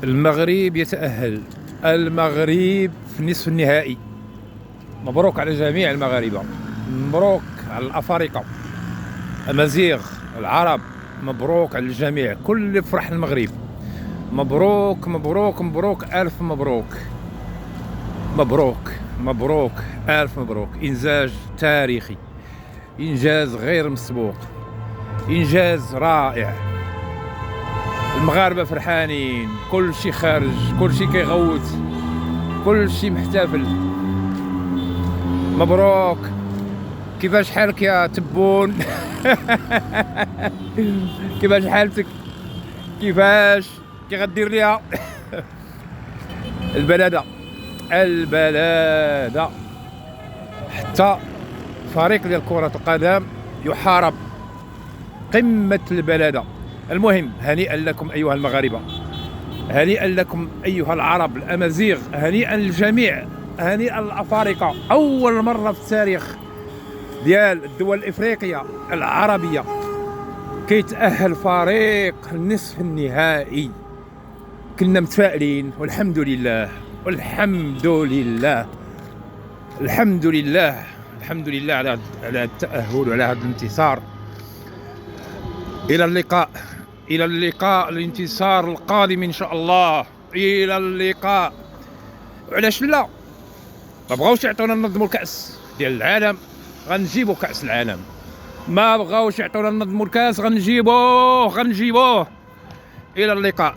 المغرب يتأهل. المغرب في النصف النهائي. مبروك على جميع المغاربة، مبروك على الأفارقة، أمازيغ، العرب، مبروك على الجميع، كل فرح المغرب. مبروك مبروك مبروك، ألف مبروك. مبروك مبروك، ألف مبروك. إنجاز تاريخي، إنجاز غير مسبوق، إنجاز رائع. المغاربة فرحانين، كل شي خارج، كل شي كيغوت، كل شي محتفل. مبروك. كيفاش حالك يا تبون؟ كيفاش حالتك؟ كيفاش كي غدير ليها؟ البلادة، البلادة. حتى فريق ديال كرة القدم يحارب. قمة البلادة. المهم، هنيئا لكم أيها المغاربة، هنيئا لكم أيها العرب الأمازيغ، هنيئا للجميع، هنيئا للأفارقة. أول مرة في التاريخ ديال الدول الإفريقية العربية كيتأهل فريق النصف النهائي. كنا متفائلين، والحمد لله، والحمد لله، الحمد لله، الحمد لله على التأهل وعلى هذا الانتصار. إلى اللقاء، إلى اللقاء، الانتصار القادم إن شاء الله. إلى اللقاء. وعلاش لا؟ ما بغاوش يعطونا ننظموا الكأس ديال العالم، غنجيبوا كأس العالم. ما بغاوش يعطونا ننظموا الكأس، غنجيبوه. إلى اللقاء.